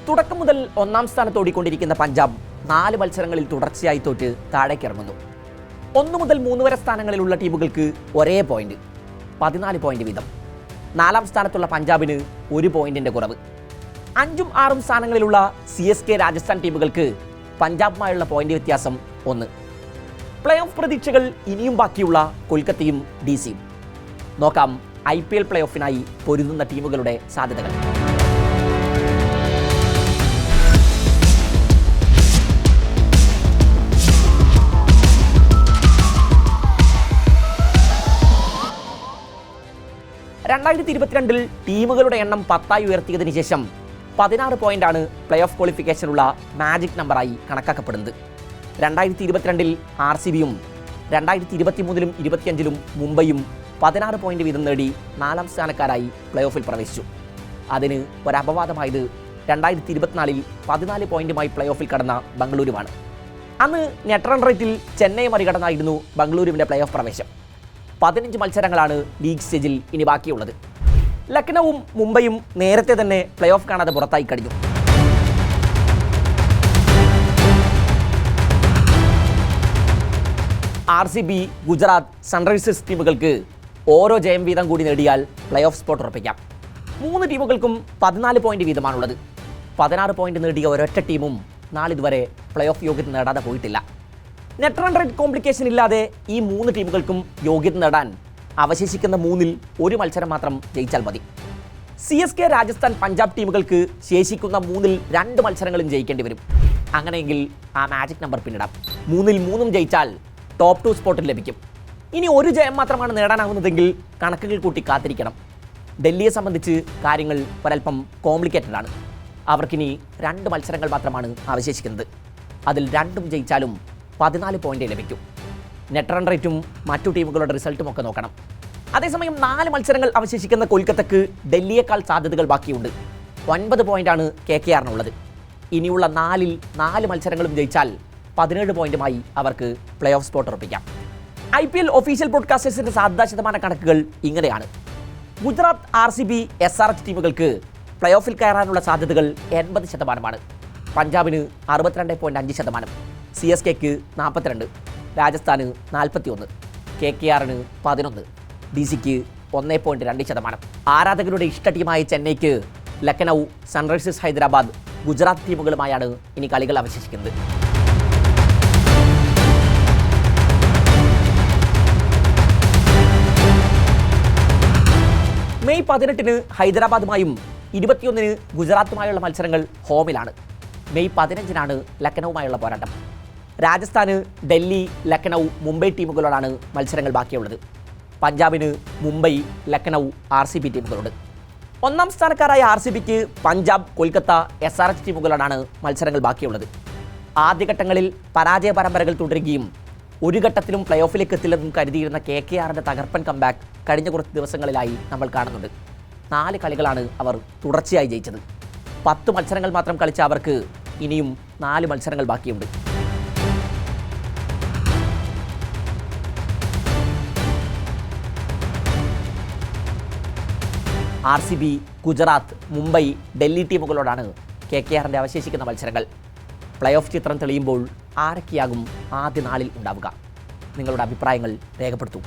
തുടക്കം മുതൽ ഒന്നാം സ്ഥാനത്തോടിക്കൊണ്ടിരിക്കുന്ന പഞ്ചാബ് 4 മത്സരങ്ങളിൽ തുടർച്ചയായി തോറ്റ് താഴേക്കിറങ്ങുന്നു. 1 മുതൽ 3 വരെ സ്ഥാനങ്ങളിലുള്ള ടീമുകൾക്ക് ഒരേ പോയിന്റ്, 14 പോയിന്റ് വീതം. 4ാം സ്ഥാനത്തുള്ള പഞ്ചാബിന് 1 പോയിന്റിന്റെ കുറവ്. 5ഉം 6ഉം സ്ഥാനങ്ങളിലുള്ള CSK രാജസ്ഥാൻ ടീമുകൾക്ക് പഞ്ചാബുമായുള്ള പോയിന്റ് വ്യത്യാസം 1. പ്ലേ ഓഫ് പ്രതീക്ഷകൾ ഇനിയും ബാക്കിയുള്ള കൊൽക്കത്തയും DCയും. നോക്കാം IPL പ്ലേ ഓഫിനായി പൊരുതുന്ന ടീമുകളുടെ സാധ്യതകൾ. ൽ ടീമുകളുടെ എണ്ണം 10 ഉയർത്തിയതിനു ശേഷം 16 പോയിന്റാണ് പ്ലേ ഓഫ് ക്വാളിഫിക്കേഷനുള്ള മാജിക് നമ്പറായി കണക്കാക്കപ്പെടുന്നത്. 2022 RCBയും 2023 25 മുംബൈയും 16 പോയിന്റ് വീതം നേടി 4ാം സ്ഥാനക്കാരായി പ്ലേ ഓഫിൽ പ്രവേശിച്ചു. അതിന് ഒരപവാദമായത് 2024 14 പോയിന്റുമായി പ്ലേ ഓഫിൽ കടന്ന ബംഗളൂരുവാണ്. അന്ന് നെറ്റ് റൺ റേറ്റിൽ ചെന്നൈ മറികടന്നായിരുന്നു ബംഗളൂരുവിൻ്റെ പ്ലേ ഓഫ് പ്രവേശം. 15 മത്സരങ്ങളാണ് ലീഗ് സ്റ്റേജിൽ ഇനി ബാക്കിയുള്ളത്. ലക്നൌവും മുംബൈയും നേരത്തെ തന്നെ പ്ലേ ഓഫ് കാണാതെ പുറത്തായി കഴിഞ്ഞു. RCB, ഗുജറാത്ത്, സൺറൈസേഴ്സ് ടീമുകൾക്ക് ഓരോ ജയം വീതം കൂടി നേടിയാൽ പ്ലേ ഓഫ് സ്പോട്ട് ഉറപ്പിക്കാം. 3 ടീമുകൾക്കും 14 പോയിന്റ് വീതമാണുള്ളത്. 16 പോയിന്റ് നേടിയ ഒരൊറ്റ ടീമും നാളിതുവരെ പ്ലേ ഓഫ് യോഗ്യത നേടാതെ പോയിട്ടില്ല. നെറ്റ് റൺ റേറ്റ് കോംപ്ലിക്കേഷൻ ഇല്ലാതെ ഈ 3 ടീമുകൾക്കും യോഗ്യത നേടാൻ അവശേഷിക്കുന്ന 3-ൽ 1 മത്സരം മാത്രം ജയിച്ചാൽ മതി. CSK രാജസ്ഥാൻ പഞ്ചാബ് ടീമുകൾക്ക് ശേഷിക്കുന്ന 3-ൽ 2 മത്സരങ്ങളും ജയിക്കേണ്ടി വരും. അങ്ങനെയെങ്കിൽ ആ മാജിക് നമ്പർ പിന്നിടാം. 3-ൽ 3ഉം ജയിച്ചാൽ ടോപ്പ് 2 സ്പോട്ടിൽ ലഭിക്കും. ഇനി 1 ജയം മാത്രമാണ് നേടാനാവുന്നതെങ്കിൽ കണക്കുകൾ കൂട്ടി കാത്തിരിക്കണം. ഡൽഹിയെ സംബന്ധിച്ച് കാര്യങ്ങൾ ഒരൽപ്പം കോംപ്ലിക്കേറ്റഡ് ആണ്. അവർക്കിനി 2 മത്സരങ്ങൾ മാത്രമാണ് അവശേഷിക്കുന്നത്. അതിൽ 2ഉം ജയിച്ചാലും 14 പോയിന്റ് ലഭിക്കും. നെറ്റ് റൺ റേറ്റും മറ്റു ടീമുകളുടെ റിസൾട്ടും ഒക്കെ നോക്കണം. അതേസമയം 4 മത്സരങ്ങൾ അവശേഷിക്കുന്ന കൊൽക്കത്തക്ക് ഡൽഹിയേക്കാൾ സാധ്യതകൾ ബാക്കിയുണ്ട്. 9 പോയിന്റാണ് KKRനുള്ളത്. ഇനിയുള്ള 4-ൽ 4 മത്സരങ്ങളും ജയിച്ചാൽ 17 പോയിന്റുമായി അവർക്ക് പ്ലേ ഓഫ് സ്പോട്ട് ഉറപ്പിക്കാം. IPL ഒഫീഷ്യൽ പോഡ്കാസ്റ്റേഴ്സിന്റെ സാധ്യതാ ശതമാന കണക്കുകൾ ഇങ്ങനെയാണ്. ഗുജറാത്ത്, RCB, SRH ടീമുകൾക്ക് പ്ലേ ഓഫിൽ കയറാനുള്ള സാധ്യതകൾ 80%. പഞ്ചാബിന് 62.5%, CSKക്ക് 42%, രാജസ്ഥാന് 41%, KKRന് 11%, DCക്ക് 1.2%. ആരാധകരുടെ ഇഷ്ട ടീമായ ചെന്നൈക്ക് ലക്നൗ, സൺറൈസേഴ്സ് ഹൈദരാബാദ്, ഗുജറാത്ത് ടീമുകളുമായാണ് ഇനി കളികൾ അവശേഷിക്കുന്നത്. മെയ് 18 ഹൈദരാബാദുമായും 21 ഗുജറാത്തുമായുള്ള മത്സരങ്ങൾ ഹോമിലാണ്. മെയ് 15 ലക്നൌവുമായുള്ള പോരാട്ടം. രാജസ്ഥാന് ഡൽഹി, ലക്നൗ, മുംബൈ ടീമുകളോടാണ് മത്സരങ്ങൾ ബാക്കിയുള്ളത്. പഞ്ചാബിന് മുംബൈ, ലക്നൗ, RCB ടീമുകളുണ്ട്. 1ാം സ്ഥാനക്കാരായ RCBക്ക് പഞ്ചാബ്, കൊൽക്കത്ത, SRH ടീമുകളോടാണ് മത്സരങ്ങൾ ബാക്കിയുള്ളത്. ആദ്യഘട്ടങ്ങളിൽ പരാജയ പരമ്പരകൾ തുടരുകയും ഒരു ഘട്ടത്തിലും പ്ലേ ഓഫിലേക്ക് എത്തില്ലെന്നും കരുതിയിരുന്ന KKRന്റെ തകർപ്പൻ കംബാക്ക് കഴിഞ്ഞ കുറച്ച് ദിവസങ്ങളിലായി നമ്മൾ കാണുന്നുണ്ട്. 4 കളികളാണ് അവർ തുടർച്ചയായി ജയിച്ചത്. 10 മത്സരങ്ങൾ മാത്രം കളിച്ച അവർക്ക് ഇനിയും 4 മത്സരങ്ങൾ ബാക്കിയുണ്ട്. RCB, ഗുജറാത്ത്, മുംബൈ, ഡൽഹി ടീമുകളോടാണ് KKRന്റെ അവശേഷിക്കുന്ന മത്സരങ്ങൾ. പ്ലേ ഓഫ് ചിത്രം തെളിയുമ്പോൾ ആരൊക്കെയാകും ആദ്യ 4-ൽ ഉണ്ടാവുക? നിങ്ങളുടെ അഭിപ്രായങ്ങൾ രേഖപ്പെടുത്തൂ.